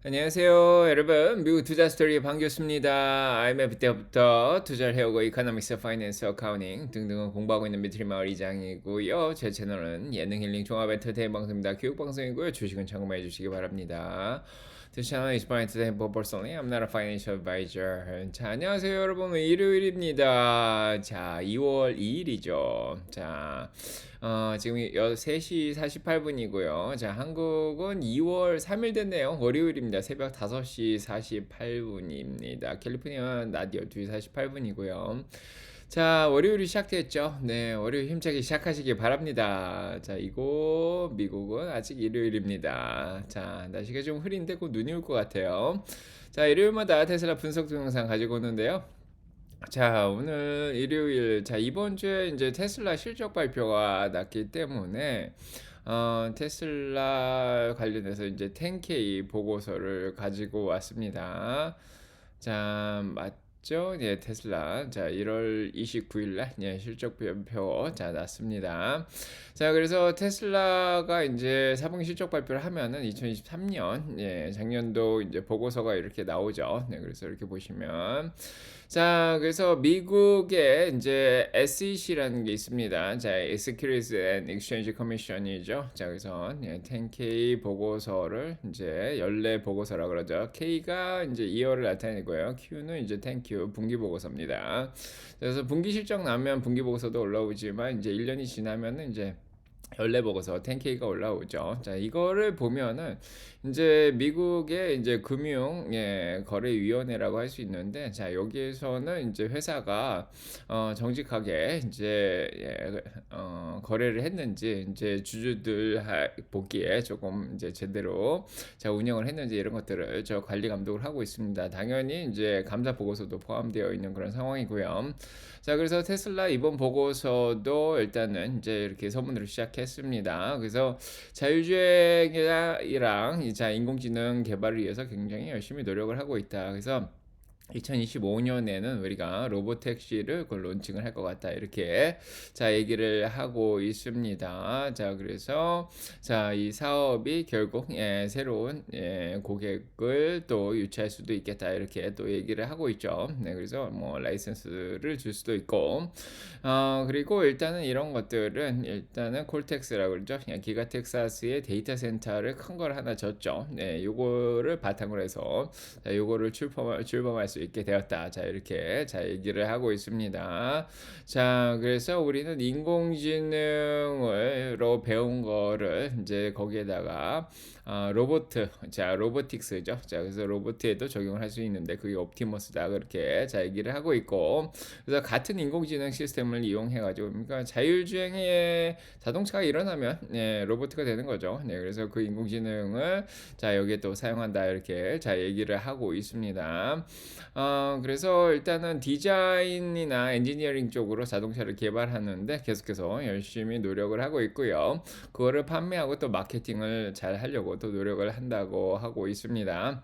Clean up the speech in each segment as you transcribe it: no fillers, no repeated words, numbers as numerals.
안녕하세요, 여러분. 미국 투자 스토리의 반갑습니다. IMF 때부터 투자를 해오고 이코노믹스, 파이낸스, 어카운팅 등등을 공부하고 있는 미트리마을 이장이고요. 제 채널은 예능 힐링 종합 엔터테인 방송입니다. 교육 방송이고요. 주식은 참고해 주시기 바랍니다. This channel is by entertainment purpose only. I'm not a financial advisor. 자, 안녕하세요, 여러분. 일요일입니다. 자, 2월 2일이죠. 자, 지금 3시 48분이고요. 자, 한국은 2월 3일 됐네요. 월요일입니다. 새벽 5시 48분입니다. 캘리포니아는 낮 12시 48분이고요. 자, 월요일이 시작됐죠. 네, 월요일 힘차게 시작하시기 바랍니다. 자, 이곳 미국은 아직 일요일입니다. 자, 날씨가 좀 흐린데 곧 눈이 올 것 같아요. 자, 일요일마다 테슬라 분석 동영상 가지고 오는데요. 자, 오늘 일요일, 자, 이번 주에 이제 테슬라 실적 발표가 났기 때문에, 테슬라 관련해서 이제 10K 보고서를 가지고 왔습니다. 자, 맞죠? 예, 테슬라. 자, 1월 29일 날, 예, 실적 발표, 자, 났습니다. 자, 그래서 테슬라가 이제 4분기 실적 발표를 하면은 2023년, 예, 작년도 이제 보고서가 이렇게 나오죠. 네, 그래서 이렇게 보시면. 자, 그래서 미국에 이제 SEC라는 게 있습니다. 자, Securities and Exchange Commission이죠. 자, 그래서 10K 보고서를 이제 연례 보고서라 그러죠. K가 이제 2월을 나타내고요. Q는 이제 10Q 분기 보고서입니다. 그래서 분기 실적 나면 분기 보고서도 올라오지만 이제 1년이 지나면은 이제 연례 보고서 10K가 올라오죠. 자, 이거를 보면은 이제 미국의 이제 금융 거래위원회라고 할 수 있는데, 자, 여기에서는 이제 회사가 정직하게 이제 거래를 했는지, 이제 주주들 보기에 조금 이제 제대로 자, 운영을 했는지 이런 것들을 저 관리 감독을 하고 있습니다. 당연히 이제 감사 보고서도 포함되어 있는 그런 상황이고요. 자, 그래서 테슬라 이번 보고서도 일단은 이제 이렇게 서문으로 시작했습니다. 그래서 자율주행이랑 자, 인공지능 개발을 위해서 굉장히 열심히 노력을 하고 있다. 그래서 2025년에는 우리가 로보택시를 론칭을 할 것 같다, 이렇게 자, 얘기를 하고 있습니다. 자, 그래서 자, 이 사업이 결국 새로운 고객을 또 유치할 수도 있겠다, 이렇게 또 얘기를 하고 있죠. 네, 그래서 뭐 라이센스를 줄 수도 있고, 그리고 일단은 이런 것들은 일단은 콜텍스라고 그러죠. 그냥 기가 텍사스의 데이터 센터를 큰 걸 하나 졌죠. 네, 요거를 바탕으로 해서 자, 요거를 출범할 수 있게 되었다. 자, 이렇게 자, 얘기를 하고 있습니다. 자, 그래서 우리는 인공지능으로 배운 거를 이제 거기에다가 로보트, 자, 로보틱스죠. 자, 그래서 로보트에도 적용을 할 수 있는데 그게 옵티머스다, 그렇게 자, 얘기를 하고 있고, 그래서 같은 인공지능 시스템을 이용해 가지고, 그러니까 자율주행의 자동차가 일어나면 로보트가 되는 거죠. 네, 그래서 그 인공지능을 자, 여기에 또 사용한다, 이렇게 자, 얘기를 하고 있습니다. 그래서 일단은 디자인이나 엔지니어링 쪽으로 자동차를 개발하는데 계속해서 열심히 노력을 하고 있고요. 그거를 판매하고 또 마케팅을 잘 하려고 또 노력을 한다고 하고 있습니다.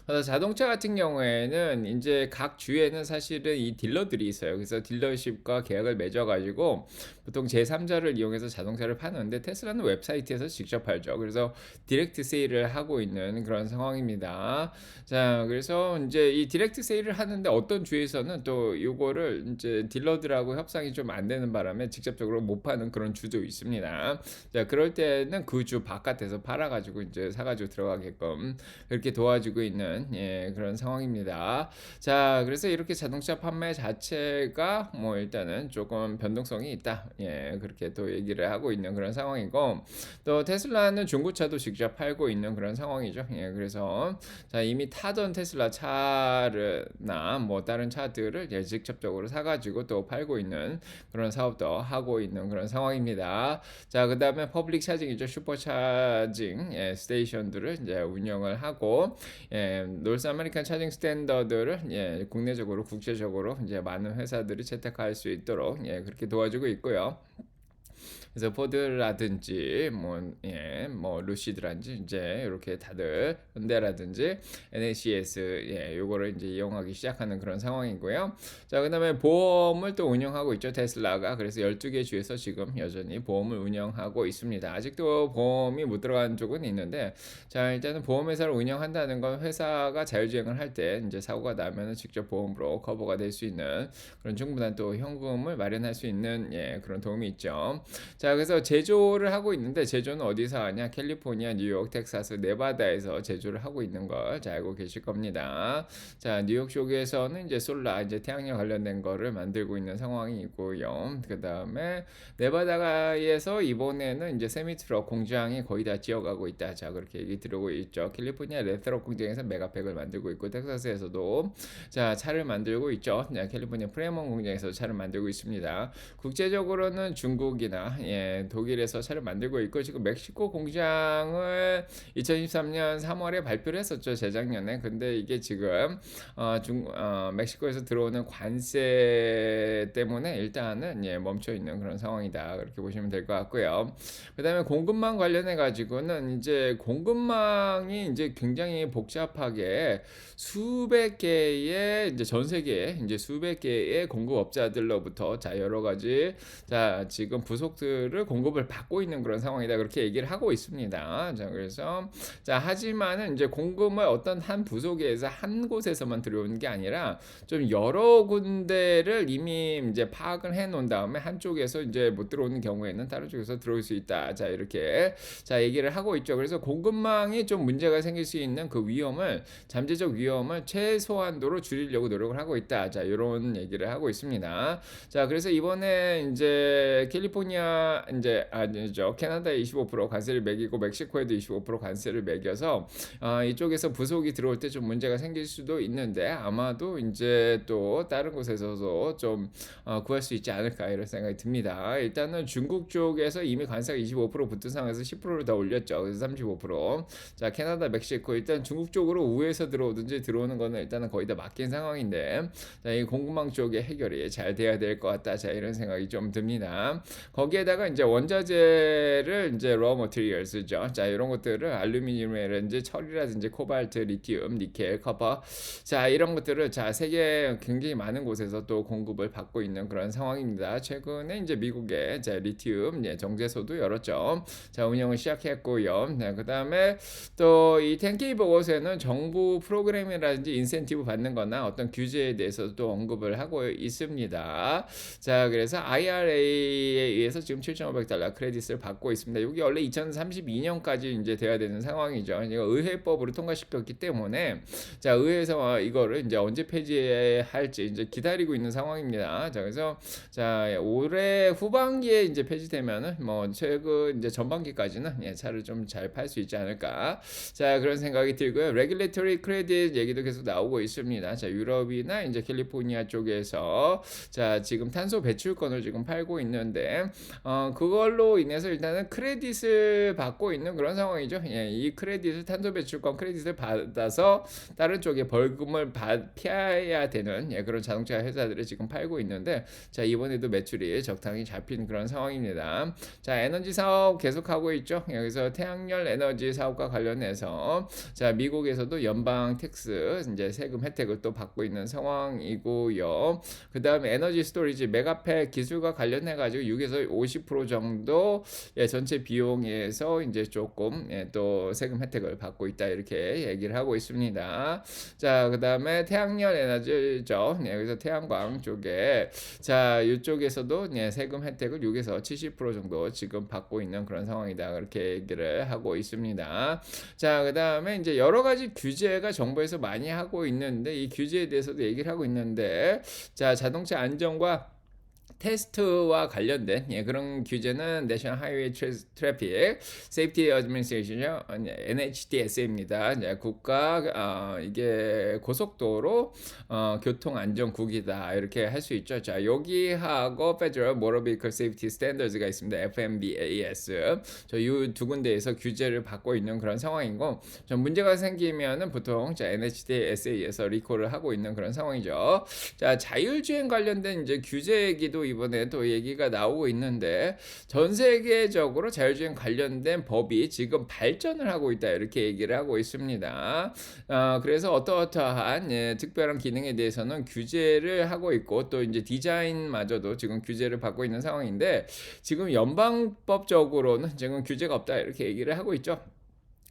그래서 자동차 같은 경우에는 이제 각 주에는 사실은 이 딜러들이 있어요. 그래서 딜러십과 계약을 맺어가지고 보통 제3자를 이용해서 자동차를 파는데, 테슬라는 웹사이트에서 직접 팔죠. 그래서 디렉트 세일을 하고 있는 그런 상황입니다. 자, 그래서 이제 이 디렉트 세일을 하는데 어떤 주에서는 또 이거를 이제 딜러들하고 협상이 좀 안 되는 바람에 직접적으로 못 파는 그런 주도 있습니다. 자, 그럴 때는 그 주 바깥에서 팔아가지고 이제 사가지고 들어가게끔 그렇게 도와주고 있는 그런 상황입니다. 자, 그래서 이렇게 자동차 판매 자체가 뭐 일단은 조금 변동성이 있다, 그렇게 또 얘기를 하고 있는 그런 상황이고, 또 테슬라는 중고차도 직접 팔고 있는 그런 상황이죠. 그래서 자, 이미 타던 테슬라 차를나 뭐 다른 차들을 직접적으로 사가지고 또 팔고 있는 그런 사업도 하고 있는 그런 상황입니다. 자, 그 다음에 퍼블릭 차징이죠. 슈퍼차징 스테이션들을 이제 운영을 하고, 노스 아메리칸 차징 스탠더드를 국내적으로 국제적으로 이제 많은 회사들이 채택할 수 있도록 그렇게 도와주고 있고요. 그래서 포드라든지 뭐 루시드라든지 이제 요렇게 다들 현대라든지 NACS 요거를 이제 이용하기 시작하는 그런 상황이고요. 자, 그다음에 보험을 또 운영하고 있죠. 테슬라가. 그래서 12개 주에서 지금 여전히 보험을 운영하고 있습니다. 아직도 보험이 못 들어간 쪽은 있는데, 자, 일단은 보험회사를 운영한다는 건 회사가 자율주행을 할 때 이제 사고가 나면은 직접 보험으로 커버가 될 수 있는 그런 충분한 또 현금을 마련할 수 있는 그런 도움이 있죠. 자, 그래서 제조를 하고 있는데, 제조는 어디서 하냐? 캘리포니아, 뉴욕, 텍사스, 네바다에서 제조를 하고 있는 걸 잘 알고 계실 겁니다. 자, 뉴욕 쪽에서는 이제 솔라, 이제 태양력 관련된 거를 만들고 있는 상황이고요. 그 다음에 네바다에서 이번에는 이제 세미트럭 공장이 거의 다 지어가고 있다. 자, 그렇게 얘기 들어오고 있죠. 캘리포니아 레트럭 공장에서 메가팩을 만들고 있고, 텍사스에서도 자, 차를 만들고 있죠. 캘리포니아 프레몬 공장에서 차를 만들고 있습니다. 국제적으로는 중국이나 독일에서 차를 만들고 있고, 지금 멕시코 공장을 2023년 3월에 발표를 했었죠. 재작년에. 근데 이게 지금 멕시코에서 들어오는 관세 때문에 일단은 멈춰 있는 그런 상황이다. 그렇게 보시면 될 것 같고요. 그다음에 공급망 관련해 가지고는 이제 공급망이 이제 굉장히 복잡하게 수백 개의 이제 전 세계에 이제 수백 개의 공급업자들로부터 자, 여러 가지 자, 지금 부속들을 공급을 받고 있는 그런 상황이다. 그렇게 얘기를 하고 있습니다. 자, 그래서 자, 하지만은 이제 공급을 어떤 한 부속에서 한 곳에서만 들어오는 게 아니라 좀 여러 군데를 이미 이제 파악을 해 놓은 다음에 한쪽에서 이제 못 들어오는 경우에는 다른 쪽에서 들어올 수 있다. 자, 이렇게 자, 얘기를 하고 있죠. 그래서 공급망이 좀 문제가 생길 수 있는 그 위험을 잠재적 위험을 최소한도로 줄이려고 노력을 하고 있다. 자, 이런 얘기를 하고 있습니다. 자, 그래서 이번에 이제 캘리포니아 이제 아니죠. 캐나다에 25% 관세를 매기고 멕시코에도 25% 관세를 매겨서 이쪽에서 부속이 들어올 때 좀 문제가 생길 수도 있는데, 아마도 이제 또 다른 곳에서도 좀 구할 수 있지 않을까 이런 생각이 듭니다. 일단은 중국 쪽에서 이미 관세가 25% 붙은 상황에서 10%를 더 올렸죠. 그래서 35%. 자, 캐나다, 멕시코 일단 중국 쪽으로 우회해서 들어오든지 들어오는 거는 일단은 거의 다 막힌 상황인데, 자, 이 공급망 쪽의 해결이 잘 돼야 될 것 같다. 자, 이런 생각이 좀 듭니다. 거기에다가 이제 원자재를 이제 raw materials죠. 자, 이런 것들을 알루미늄이라든지 철이라든지 코발트, 리튬, 니켈, 커퍼, 자, 이런 것들을 자, 세계 굉장히 많은 곳에서 또 공급을 받고 있는 그런 상황입니다. 최근에 이제 미국의 자, 리튬 정제소도 열었죠. 자, 운영을 시작했고요. 네, 그다음에 또 이 텐케이 보고서에는 정부 프로그램이라든지 인센티브 받는 거나 어떤 규제에 대해서 또 언급을 하고 있습니다. 자, 그래서 IRA에 의해서 지금 $7,500 크레딧을 받고 있습니다. 여기 원래 2032년까지 이제 돼야 되는 상황이죠. 이거 의회법으로 통과시켰기 때문에 자, 의회에서 이거를 이제 언제 폐지할지 이제 기다리고 있는 상황입니다. 자, 그래서 자, 올해 후반기에 이제 폐지되면은 뭐 최근 이제 전반기까지는 차를 좀 잘 팔 수 있지 않을까. 자, 그런 생각이 들고요. 레귤레이터리 크레딧 얘기도 계속 나오고 있습니다. 자, 유럽이나 이제 캘리포니아 쪽에서 자, 지금 탄소 배출권을 지금 팔고 있는데 그걸로 인해서 일단은 크레딧을 받고 있는 그런 상황이죠. 이 크레딧을 탄소 배출권 크레딧을 받아서 다른 쪽에 벌금을 피해야 되는 그런 자동차 회사들을 지금 팔고 있는데, 자, 이번에도 매출이 적당히 잡힌 그런 상황입니다. 자, 에너지 사업 계속하고 있죠. 여기서 태양열 에너지 사업과 관련해서 자, 미국에서도 연방 텍스 이제 세금 혜택을 또 받고 있는 상황이고요. 그 다음에 에너지 스토리지 메가팩 기술과 관련해 가지고 6에서 50% 정도 전체 비용에서 이제 조금 또 세금 혜택을 받고 있다 이렇게 얘기를 하고 있습니다. 자, 그 다음에 태양열 에너지죠. 여기서 태양광 쪽에 자, 이쪽에서도 세금 혜택을 6에서 70% 정도 지금 받고 있는 그런 상황이다 그렇게 얘기를 하고 있습니다. 자, 그 다음에 이제 여러 가지 규제가 정부에서 많이 하고 있는데, 이 규제에 대해서도 얘기를 하고 있는데, 자, 자동차 안전과 테스트와 관련된 그런 규제는 National Highway Traffic Safety Administration이죠. NHTSA입니다. 국가 이게 고속도로 교통안전국이다 이렇게 할 수 있죠. 자, 여기하고 Federal Motor Vehicle Safety Standards가 있습니다. FMVAS. 저 이 두 군데에서 규제를 받고 있는 그런 상황이고, 좀 문제가 생기면은 보통 자, NHTSA에서 리콜을 하고 있는 그런 상황이죠. 자, 자율주행 관련된 이제 규제 얘기도 FTA도 이번에 또 얘기가 나오고 있는데 전 세계적으로 자율주행 관련된 법이 지금 발전을 하고 있다 이렇게 얘기를 하고 있습니다. 그래서 어떠어떠한 특별한 기능에 대해서는 규제를 하고 있고 또 이제 디자인마저도 지금 규제를 받고 있는 상황인데 지금 연방법적으로는 지금 규제가 없다 이렇게 얘기를 하고 있죠.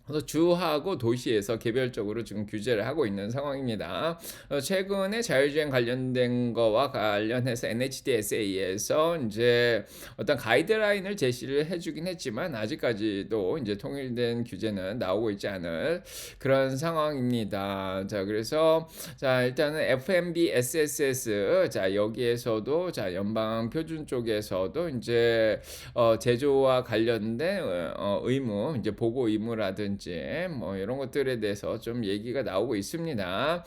그래서 주하고 도시에서 개별적으로 지금 규제를 하고 있는 상황입니다. 최근에 자율주행 관련된 거와 관련해서 NHTSA에서 이제 어떤 가이드라인을 제시를 해주긴 했지만 아직까지도 이제 통일된 규제는 나오고 있지 않을 그런 상황입니다. 자, 그래서 자 일단은 FMVSSS 자 여기에서도 자 연방 표준 쪽에서도 이제 제조와 관련된 의무 이제 보고 의무라든지 뭐 이런 것들에 대해서 좀 얘기가 나오고 있습니다.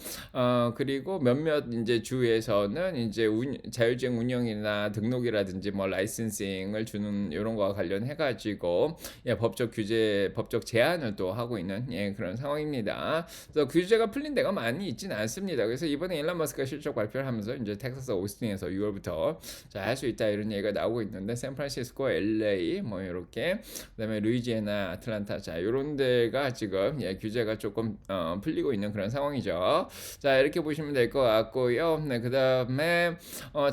그리고 몇몇 이제 주에서는 이제 자율주행 운영이나 등록이라든지 뭐 라이센싱을 주는 이런 거와 관련해 가지고 법적 규제, 법적 제한을 또 하고 있는 그런 상황입니다. 그래서 규제가 풀린 데가 많이 있지는 않습니다. 그래서 이번에 일론 머스크가 실적 발표를 하면서 이제 텍사스 오스틴에서 6월부터 할 수 있다 이런 얘기가 나오고 있는데 샌프란시스코, LA 뭐 이렇게 그다음에 루이지애나, 아틀란타 자 이런 데가 지금 규제가 조금 풀리고 있는 그런 상황이죠. 자 이렇게 보시면 될 것 같고요. 네, 그다음에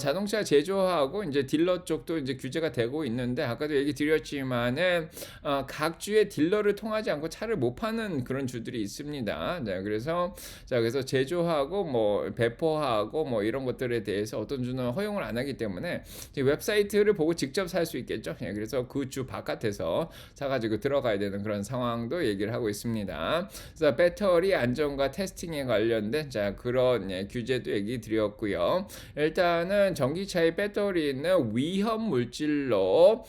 자동차 제조하고 이제 딜러 쪽도 이제 규제가 되고 있는데 아까도 얘기 드렸지만은 각 주의 딜러를 통하지 않고 차를 못 파는 그런 주들이 있습니다. 네, 그래서 제조하고 뭐 배포하고 뭐 이런 것들에 대해서 어떤 주는 허용을 안 하기 때문에 웹사이트를 보고 직접 살 수 있겠죠. 그래서 그 주 바깥에서 사가지고 들어가야 되는 그런 상황도 얘기를 하고 있습니다. 그래서 배터리 안전과 테스팅에 관련된 자 그런 규제도 얘기 드렸고요. 일단은 전기차의 배터리는 위험 물질로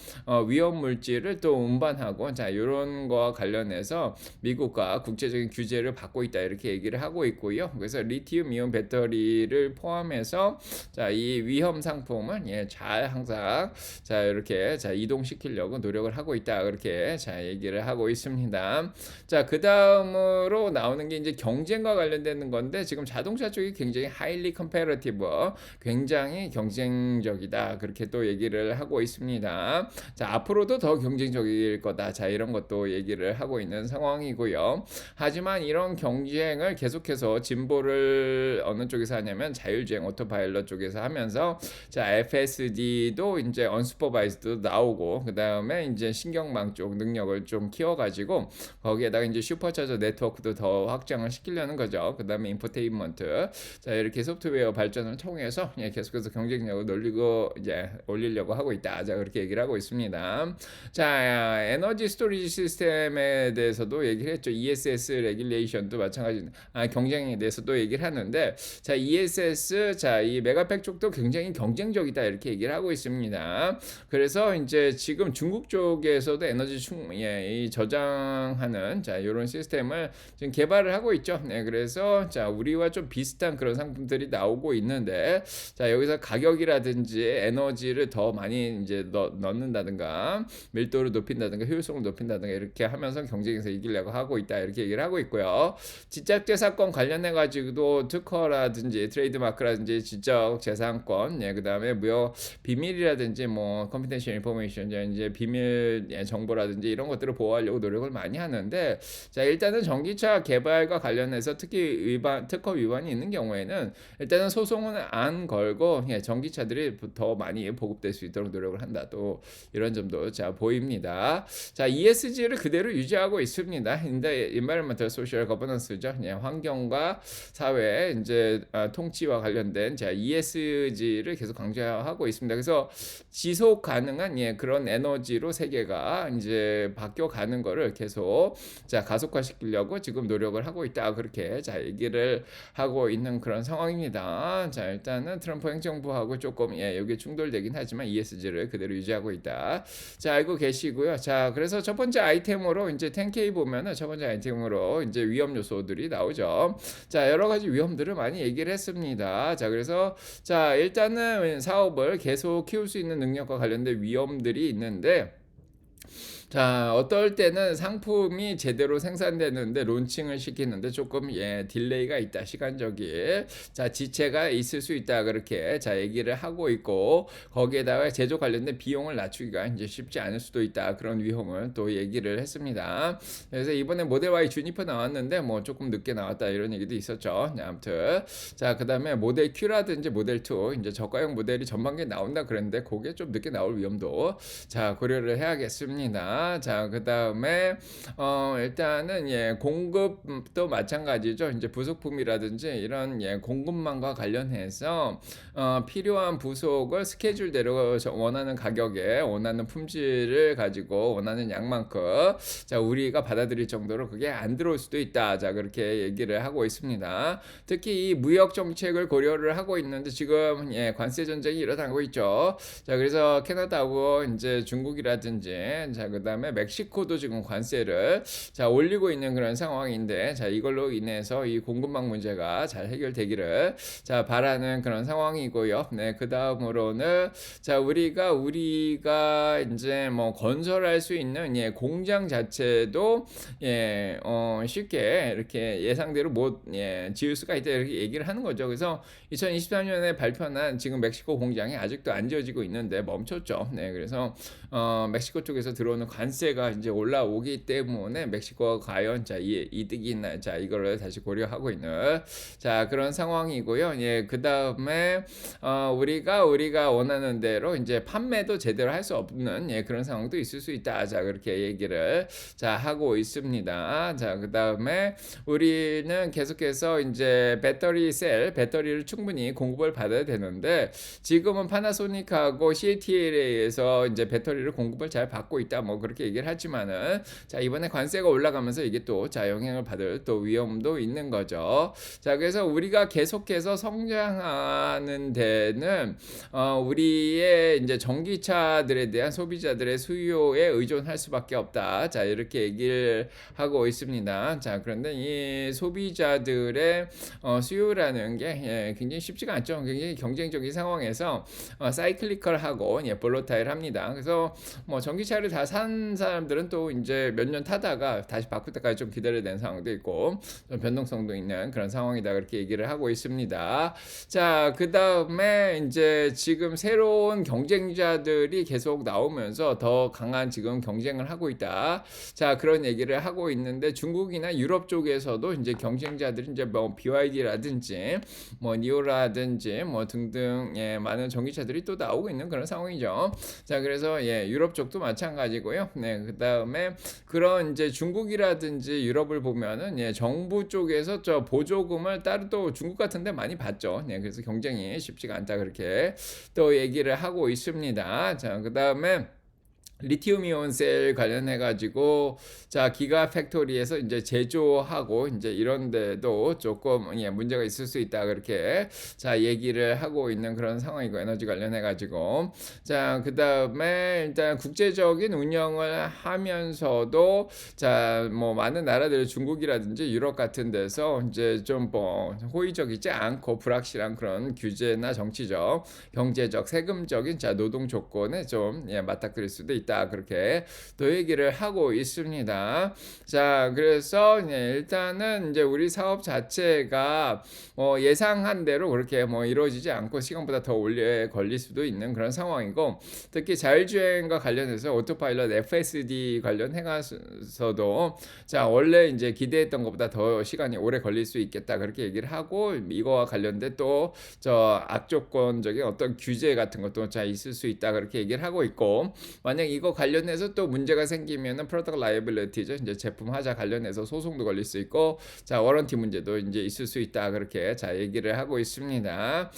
위험 물질을 또 운반하고 자 이런 거와 관련해서 미국과 국제적인 규제를 받고 있다 이렇게 얘기를 하고 있고요. 그래서 리튬 이온 배터리를 포함해서 자 이 위험 상품은 잘 항상 자 이렇게 자 이동시키려고 노력을 하고 있다 그렇게 자 얘기를 하고 있습니다. 자 그다음으로 나오는 게 이제 경쟁과 관련되는 건데 지금 자동차 쪽이 굉장히 highly competitive 굉장히 경쟁적이다 그렇게 또 얘기를 하고 있습니다. 자 앞으로도 더 경쟁적일 거다 자 이런 것도 얘기를 하고 있는 상황이고요. 하지만 이런 경쟁을 계속해서 진보를 어느 쪽에서 하냐면 자율주행 오토파일럿 쪽에서 하면서 자 FSD도 이제 언슈퍼바이즈도 나오고 그다음에 이제 신경망 쪽 능력을 좀 키워가지고 거기에다가 이제 슈퍼차저 네트워크도 더 확장을 시키려는 거죠. 그다음에 인포테인먼트 자 이렇게 소프트웨어 발전을 통해서 계속해서 경쟁력을 늘리고 이제 올리려고 하고 있다. 자 그렇게 얘기를 하고 있습니다. 자 에너지 스토리지 시스템에 대해서도 얘기를 했죠. ESS 레귤레이션도 마찬가지 경쟁에 대해서도 얘기를 하는데 자 ESS 자 이 메가팩 쪽도 굉장히 경쟁적이다 이렇게 얘기를 하고 있습니다. 그래서 이제 지금 중국 쪽에서도 에너지 이 저장하는 자 이런 시스템을 지금 개발을 하고 있죠. 네, 그래서 자 우리와 좀 비슷한 그런 상품들이 나오고 있는데 자 여기서 가격이라든지 에너지를 더 많이 이제 넣는다든가 밀도를 높인다든가 효율성을 높인다든가 이렇게 하면서 경쟁에서 이기려고 하고 있다 이렇게 얘기를 하고 있고요. 지적재 사건 관련해 가지고도 특허라든지 트레이드마크라든지 지적 재산권 그다음에 무역 비밀이라든지 뭐 컴피덴셜 인포메이션 이제 비밀 정보라든지 이런 것들을 보호하려고 노력을 많이 하는데 자 일단은 전기차 개발과 관련해서 특허 위반이 있는 경우에는 일단은 소송은 안 걸고 전기차들이 더 많이 보급될 수 있도록 노력을 한다 또 이런 점도 자 보입니다. 자 ESG를 그대로 유지하고 있습니다. 근데 Environmental Social Governance죠. 환경과 사회 이제 통치와 관련된 자 ESG를 계속 강조하고 있습니다. 그래서 지속 가능한 그런 에너지로 세계가 이제 바뀌어가는 거를 계속 자 가속화시키려고 지금 노력을 하고 있다 그렇게 자 얘기를 하고 있는 그런 상황입니다. 자 일단은 트럼프 행정부하고 조금 여기 충돌되긴 하지만 ESG를 그대로 유지하고 있다. 자 알고 계시고요. 자 그래서 첫 번째 아이템으로 이제 10K 보면은 첫 번째 아이템으로 이제 위험 요소들이 나오죠. 자 여러 가지 위험들을 많이 얘기를 했습니다. 자 그래서 자 일단은 사업을 계속 키울 수 있는 능력과 관련된 위험들이 있는데 어떨 때는 상품이 제대로 생산되는데 론칭을 시키는데 조금 딜레이가 있다. 시간적인 지체가 있을 수 있다. 그렇게 얘기를 하고 있고 거기에다가 제조 관련된 비용을 낮추기가 이제 쉽지 않을 수도 있다. 그런 위험을 또 얘기를 했습니다. 그래서 이번에 모델 Y 주니퍼 나왔는데 뭐 조금 늦게 나왔다 이런 얘기도 있었죠. 네, 아무튼 그다음에 모델 Q라든지 모델 2 이제 저가형 모델이 전반기에 나온다 그랬는데 그게 좀 늦게 나올 위험도 고려를 해야겠습니다. 그다음에 일단은 공급도 마찬가지죠. 이제 부속품이라든지 이런 공급망과 관련해서 필요한 부속을 스케줄대로 원하는 가격에 원하는 품질을 가지고 원하는 양만큼 우리가 받아들일 정도로 그게 안 들어올 수도 있다. 그렇게 얘기를 하고 있습니다. 특히 이 무역 정책을 고려를 하고 있는데 지금 관세 전쟁이 일어나고 있죠. 그래서 캐나다하고 이제 중국이라든지 그다음에 멕시코도 지금 관세를 올리고 있는 그런 상황인데 이걸로 인해서 이 공급망 문제가 잘 해결되기를 바라는 그런 상황이고요. 네, 그다음으로는 우리가 이제 뭐 건설할 수 있는 공장 자체도 쉽게 이렇게 예상대로 못 지을 수가 있다 이렇게 얘기를 하는 거죠. 그래서 2023년에 발표한 지금 멕시코 공장이 아직도 안 지어지고 있는데 멈췄죠. 네, 그래서 멕시코 쪽에서 들어오는 관세가 이제 올라오기 때문에 멕시코가 과연 이득이 있나 이거를 다시 고려하고 있는 그런 상황이고요. 그다음에 우리가 원하는 대로 이제 판매도 제대로 할 수 없는 그런 상황도 있을 수 있다. 그렇게 얘기를 하고 있습니다. 그다음에 우리는 계속해서 이제 배터리를 충분히 공급을 받아야 되는데 지금은 파나소닉하고 CATL에서 이제 배터리를 공급을 잘 받고 있다. 뭐 그렇게 얘기를 하지만은 이번에 관세가 올라가면서 이게 또 영향을 받을 또 위험도 있는 거죠. 그래서 우리가 계속해서 성장하는 데는 우리의 이제 전기차들에 대한 소비자들의 수요에 의존할 수밖에 없다. 이렇게 얘기를 하고 있습니다. 그런데 이 소비자들의 수요라는 게 굉장히 쉽지가 않죠. 굉장히 경쟁적인 상황에서 사이클리컬하고 볼로타일합니다. 그래서 뭐 전기차를 다 산 사람들은 또 이제 몇 년 타다가 다시 바꿀 때까지 좀 기다려야 되는 상황도 있고 좀 변동성도 있는 그런 상황이다 그렇게 얘기를 하고 있습니다. 그다음에 이제 지금 새로운 경쟁자들이 계속 나오면서 더 강한 지금 경쟁을 하고 있다. 그런 얘기를 하고 있는데 중국이나 유럽 쪽에서도 이제 경쟁자들이 이제 뭐 BYD라든지 뭐 니오라든지 뭐 등등 많은 전기차들이 또 나오고 있는 그런 상황이죠. 그래서 유럽 쪽도 마찬가지고요. 네, 그다음에 그런 이제 중국이라든지 유럽을 보면은 정부 쪽에서 보조금을 따로 또 중국 같은데 많이 받죠. 네, 그래서 경쟁이 쉽지가 않다 그렇게 또 얘기를 하고 있습니다. 그다음에 리튬 이온 셀 관련해 가지고 기가 팩토리에서 이제 제조하고 이제 이런 데도 조금 문제가 있을 수 있다 그렇게 얘기를 하고 있는 그런 상황이고 에너지 관련해 가지고 그다음에 일단 국제적인 운영을 하면서도 뭐 많은 나라들 중국이라든지 유럽 같은 데서 이제 좀 뭐 호의적이지 않고 불확실한 그런 규제나 정치적, 경제적, 세금적인 노동 조건에 좀 맞닥뜨릴 수도 있다. 그렇게 또 얘기를 하고 있습니다. 그래서 일단은 이제 우리 사업 자체가 예상한 대로 그렇게 이루어지지 않고 시간보다 더 오래 걸릴 수도 있는 그런 상황이고 특히 자율주행과 관련해서 오토파일럿 FSD 관련해가서도 원래 이제 기대했던 것보다 더 시간이 오래 걸릴 수 있겠다 그렇게 얘기를 하고 이거와 관련된 또 악조건적인 어떤 규제 같은 것도 있을 수 있다 그렇게 얘기를 하고 있고 만약 이거 관련해서 또 문제가 생기면은 프로덕트 라이빌리티죠. 이제 제품 하자 관련해서 소송도 걸릴 수 있고 워런티 문제도 이제 있을 수 있다 그렇게 얘기를 하고 있습니다.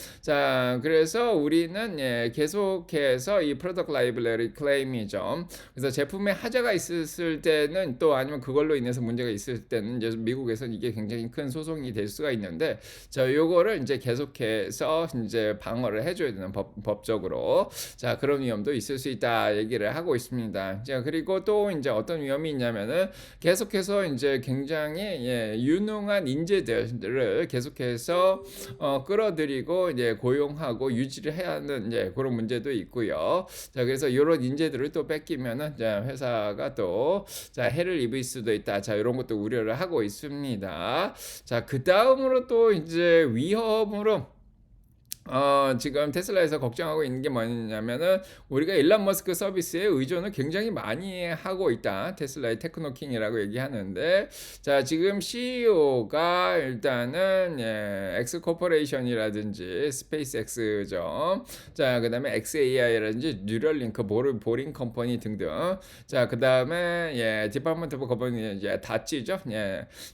그래서 우리는 계속해서 이 프로덕트 라이빌리티 클레임이죠. 그래서 제품에 하자가 있을 때는 또 아니면 그걸로 인해서 문제가 있을 때는 이제 미국에서는 이게 굉장히 큰 소송이 될 수가 있는데 요거를 이제 계속해서 이제 방어를 해줘야 되는 법적으로 그런 위험도 있을 수 있다 얘기를 하고 하고 있습니다. 자, 그리고 또 인제 어떤 위험이 있냐면은 계속해서 인제 굉장히 유능한 인재들을 계속해서 끌어들이고 이제 고용하고 유지를 해야 하는 이제 그런 문제도 있고요. 자, 그래서 요런 인재들을 또 뺏기면은 자, 회사가 또 자, 해를 입을 수도 있다. 자, 요런 것도 우려를 하고 있습니다. 자, 그다음으로 또 이제 위험으로 지금 테슬라에서 걱정하고 있는 게 뭐냐면은 우리가 일론 머스크 서비스에 의존을 굉장히 많이 하고 있다. 테슬라의 테크노킹이라고 얘기하는데, 자, 지금 CEO가 일단은 엑스 코퍼레이션이라든지 스페이스X죠. 자, 그다음에 XAI라든지 뉴럴링크, 보링 컴퍼니 등등. 자, 그다음에 디파먼트 오브 거버넌스 다찌죠.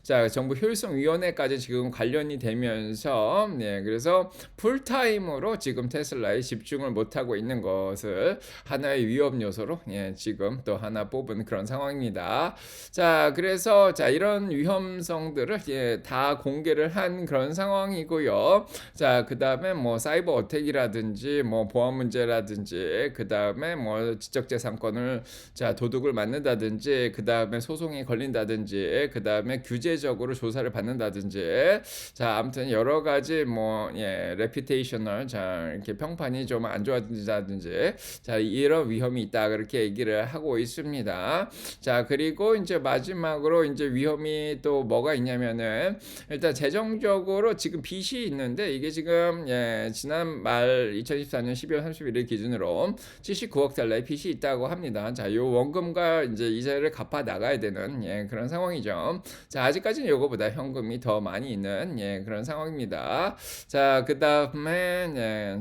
자, 정부 효율성 위원회까지 지금 관련이 되면서 그래서 풀타임으로 지금 테슬라에 집중을 못하고 있는 것을 하나의 위험 요소로 지금 또 하나 뽑은 그런 상황입니다. 자, 그래서 자, 이런 위험성들을 다 공개를 한 그런 상황이고요. 자, 그다음에 뭐 사이버 어택이라든지 뭐 보안 문제라든지 그다음에 뭐 지적재산권을 자, 도둑을 맞는다든지 그다음에 소송이 걸린다든지 그다음에 규제적으로 조사를 받는다든지 자, 아무튼 여러 가지 뭐 레피테이셔널 자, 이렇게 평판이 좀 안 좋아진다든지 자, 이런 위험이 있다 그렇게 얘기를 하고 있습니다. 자, 그리고 이제 마지막으로 이제 위험이 또 뭐가 있냐면은 일단 재정적으로 지금 빚이 있는데 이게 지금 지난 말 2024년 12월 31일 기준으로 79억 달러의 빚이 있다고 합니다. 자, 요 원금과 이제 이자를 갚아 나가야 되는 그런 상황이죠. 자, 아직까지는 요거보다 현금이 더 많이 있는 그런 상황입니다. 자, 그다음에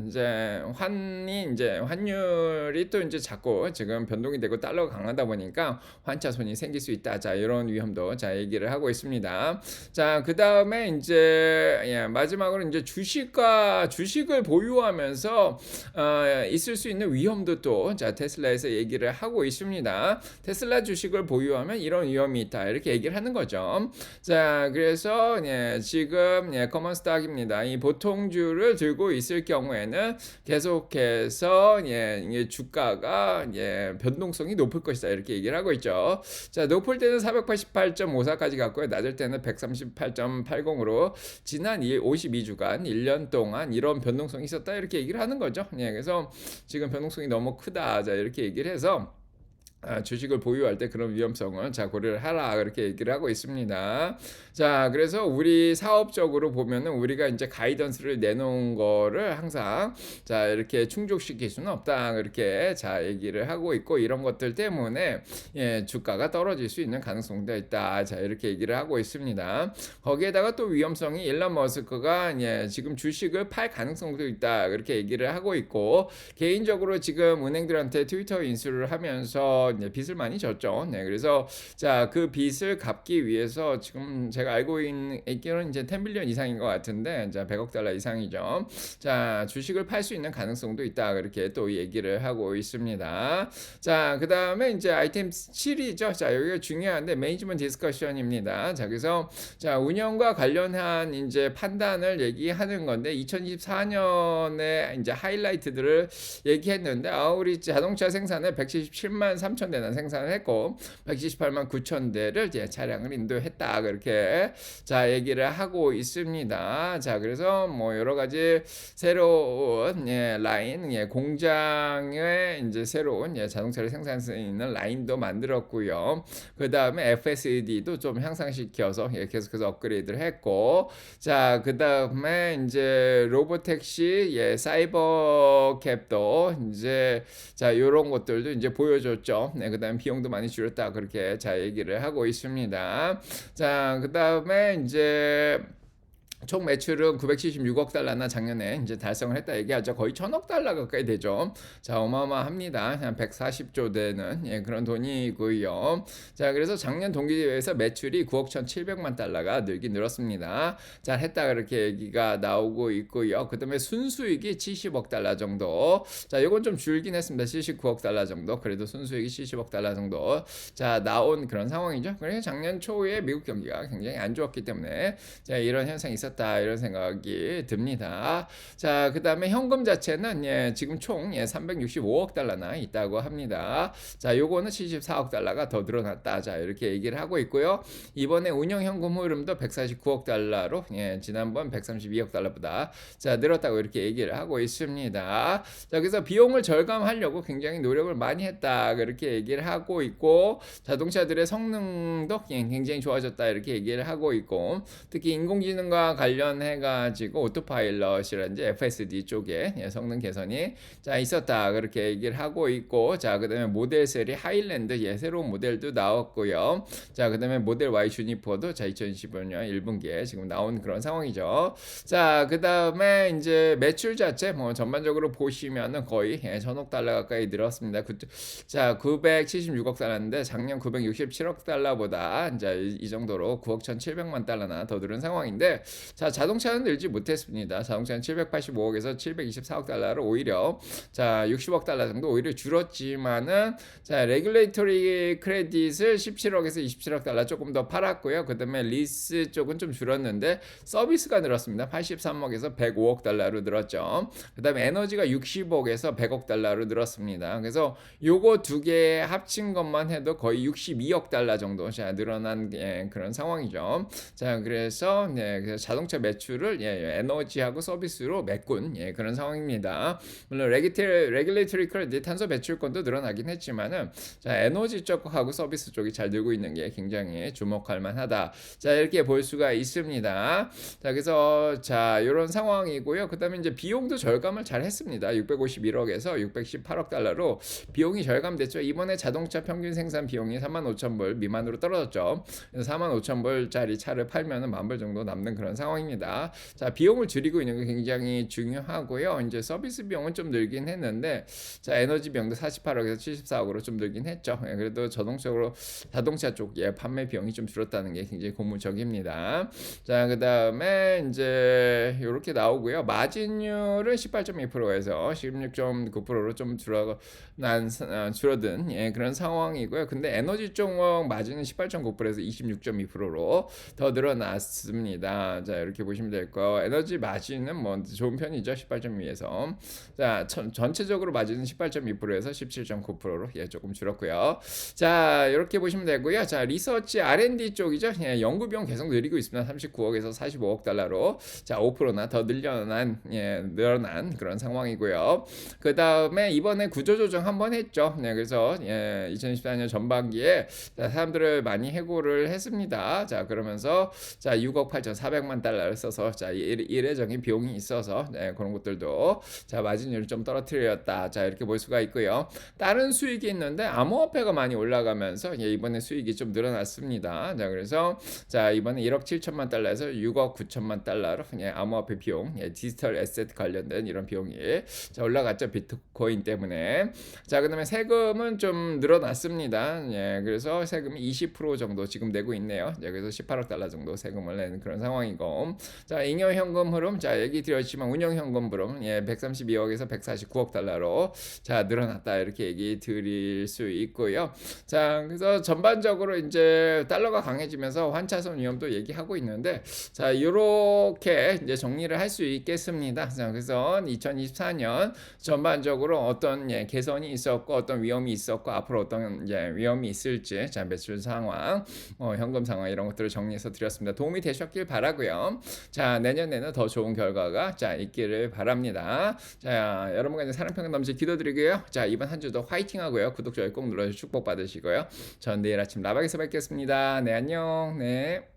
이제 환율이 또 이제 자꾸 지금 변동이 되고 달러가 강하다 보니까 환차손이 생길 수 있다. 자, 이런 위험도 자, 얘기를 하고 있습니다. 자, 그다음에 이제 마지막으로 이제 주식을 보유하면서 있을 수 있는 위험도 또 자, 테슬라에서 얘기를 하고 있습니다. 테슬라 주식을 보유하면 이런 위험이 있다. 이렇게 얘기를 하는 거죠. 자, 그래서 지금 커먼 스탁입니다. 이 보통주를 들고 있을 경우에는 계속해서 주가가 변동성이 높을 것이다. 이렇게 얘기를 하고 있죠. 자, 높을 때는 488.54까지 갔고요. 낮을 때는 138.80으로 지난 52주간 1년 동안 이런 변동성이 있었다. 이렇게 얘기를 하는 거죠. 그래서 지금 변동성이 너무 크다. 자, 이렇게 얘기를 해서 주식을 보유할 때 그런 위험성을 자, 고려를 하라 그렇게 얘기를 하고 있습니다. 자, 그래서 우리 사업적으로 보면은 우리가 이제 가이던스를 내놓은 거를 항상 자, 이렇게 충족시킬 수는 없다 그렇게 자, 얘기를 하고 있고 이런 것들 때문에 주가가 떨어질 수 있는 가능성도 있다. 자, 이렇게 얘기를 하고 있습니다. 거기에다가 또 위험성이 일론 머스크가 지금 주식을 팔 가능성도 있다 그렇게 얘기를 하고 있고 개인적으로 지금 은행들한테 트위터 인수를 하면서 빚을 많이 졌죠. 그래서 자, 그 빚을 갚기 위해서 지금 제가 알고 있기로는 이제 10빌리언 이상인 것 같은데 자, 100억 달러 이상이죠. 자, 주식을 팔 수 있는 가능성도 있다 그렇게 또 얘기를 하고 있습니다. 자, 그다음에 이제 아이템 7이죠. 자, 여기가 중요한데 매니지먼트 디스커션입니다. 자, 그래서 자, 운영과 관련한 이제 판단을 얘기하는 건데 2024년에 이제 하이라이트들을 얘기했는데 우리 자동차 생산을 177만 3천 대나 생산을 했고 178만 9천 대를 차량을 인도했다 그렇게 자, 얘기를 하고 있습니다. 자, 그래서 뭐 여러 가지 새로운 라인 공장에 이제 새로운 자동차를 생산할 수 있는 라인도 만들었고요. 그 다음에 FSD도 좀 향상시켜서 계속해서 업그레이드를 했고, 자, 그 다음에 이제 로보택시 사이버 캡도 이제 자, 요런 것들도 이제 보여줬죠. 그 다음에 비용도 많이 줄였다 그렇게 자, 얘기를 하고 있습니다. 자, 그 다음에 이제 총 매출은 976억 달러나 작년에 이제 달성을 했다 얘기하죠. 거의 1000억 달러 가까이 되죠. 자, 어마어마합니다. 한 140조 되는 그런 돈이고요. 자, 그래서 작년 동기 대비해서 매출이 9억 1,700만 달러가 늘었습니다. 잘 했다 그렇게 얘기가 나오고 있고요. 그다음에 순수익이 70억 달러 정도. 자, 이건 좀 줄긴 했습니다. 79억 달러 정도. 그래도 순수익이 70억 달러 정도. 자, 나온 그런 상황이죠. 그래서 작년 초에 미국 경기가 굉장히 안 좋았기 때문에 자, 이런 현상이 있었다. 있었다 이런 생각이 듭니다. 자, 그다음에 현금 자체는 지금 총 365억 달러나 있다고 합니다. 자, 요거는 74억 달러가 더 늘어났다. 자, 이렇게 얘기를 하고 있고요. 이번에 운영 현금 흐름도 149억 달러로 지난번 132억 달러보다 자, 늘었다고 이렇게 얘기를 하고 있습니다. 자, 그래서 비용을 절감하려고 굉장히 노력을 많이 했다. 그렇게 얘기를 하고 있고 자동차들의 성능도 굉장히 좋아졌다. 이렇게 얘기를 하고 있고 특히 인공지능과 관련해 가지고 오토파일럿이라든지 FSD 쪽에 성능 개선이 자 있었다. 그렇게 얘기를 하고 있고 자, 그다음에 모델 3 하일랜드 새로운 모델도 나왔고요. 자, 그다음에 모델 Y 주니퍼도 자 2025년 1분기에 지금 나온 그런 상황이죠. 자, 그다음에 이제 매출 자체 뭐 전반적으로 보시면은 거의 1,000억 달러 가까이 늘었습니다. 자, 976억 달러인데 작년 967억 달러보다 이제 이 정도로 9억 1,700만 달러나 더 늘은 상황인데 자, 자동차는 늘지 못했습니다. 자동차는 785억에서 724억 달러로 오히려 자 60억 달러 정도 오히려 줄었지만은 자 레귤레이터리 크레딧을 17억에서 27억 달러 조금 더 팔았고요. 그다음에 리스 쪽은 좀 줄었는데 서비스가 늘었습니다. 83억에서 105억 달러로 늘었죠. 그다음에 에너지가 60억에서 100억 달러로 늘었습니다. 그래서 요거 두 개 합친 것만 해도 거의 62억 달러 정도 자 늘어난 그런 상황이죠. 자, 그래서 그래서 자동차 매출을 에너지하고 서비스로 메꾼 그런 상황입니다. 물론 레귤레이터리 크레딧 탄소 배출권도 늘어나긴 했지만은 자, 에너지 쪽하고 서비스 쪽이 잘 늘고 있는 게 굉장히 주목할 만하다. 자, 이렇게 볼 수가 있습니다. 자, 그래서 자, 이런 상황이고요. 그다음에 이제 비용도 절감을 잘 했습니다. 651억에서 618억 달러로 비용이 절감됐죠. 이번에 자동차 평균 생산 비용이 45,000불 미만으로 떨어졌죠. 그래서 45,000불짜리 차를 팔면은 10,000불 정도 남는 그런 상황입니다. 자, 비용을 줄이고 있는 게 굉장히 중요하고요. 이제 서비스 비용은 좀 늘긴 했는데 자, 에너지 비용도 48억에서 74억으로 좀 늘긴 했죠. 그래도 자동차 쪽 판매 비용이 좀 줄었다는 게 굉장히 고무적입니다. 자, 그다음에 이제 이렇게 나오고요. 마진율은 18.2%에서 16.9%로 좀 줄어든 그런 상황이고요. 근데 에너지 쪽 마진은 18.9%에서 26.2%로 더 늘어났습니다. 자, 이렇게 보시면 될 거. 에너지 마진은 뭐 좋은 편이죠. 18.2에서. 자, 전체적으로 마진은 18.2%에서 17.9%로 조금 줄었고요. 자, 이렇게 보시면 되고요. 자, 리서치 R&D 쪽이죠. 연구 비용 계속 늘리고 있습니다. 39억에서 45억 달러로 자, 5%나 더 늘어난 그런 상황이고요. 그다음에 이번에 구조조정 한번 했죠. 그래서 2024년 전반기에 자, 사람들을 많이 해고를 했습니다. 자, 그러면서 자, 6억 8,400만 달러를 써서 자, 일회적인 비용이 있어서 그런 것들도 자, 마진율을 좀 떨어뜨렸다. 자, 이렇게 볼 수가 있고요. 다른 수익이 있는데 암호화폐가 많이 올라가면서 이번에 수익이 좀 늘어났습니다. 자, 그래서 자, 이번에 1억 7천만 달러에서 6억 9천만 달러로 암호화폐 비용, 디지털 에셋 관련된 이런 비용이 자, 올라갔죠. 비트코인 때문에. 자, 그다음에 세금은 좀 늘어났습니다. 그래서 세금이 20% 정도 지금 내고 있네요. 그래서 18억 달러 정도 세금을 내는 그런 상황이고. 자, 잉여 현금 흐름 자, 얘기 드렸지만 운영 현금 흐름 132억에서 149억 달러로 자, 늘어났다. 이렇게 얘기 드릴 수 있고요. 자, 그래서 전반적으로 이제 달러가 강해지면서 환차손 위험도 얘기하고 있는데 자, 요렇게 이제 정리를 할 수 있겠습니다. 자, 그래서 2024년 전반적으로 어떤 개선이 있었고 어떤 위험이 있었고 앞으로 어떤 위험이 있을지 자, 매출 상황, 현금 상황 이런 것들을 정리해서 드렸습니다. 도움이 되셨길 바라고요. 자, 내년에는 더 좋은 결과가 자, 있기를 바랍니다. 자, 여러분과 이제 사랑평강 넘치 기도드리고요. 자, 이번 한 주도 화이팅 하고요. 구독, 좋아요 꼭 눌러주시고 축복 받으시고요. 전 내일 아침 라박에서 뵙겠습니다. 네, 안녕. 네.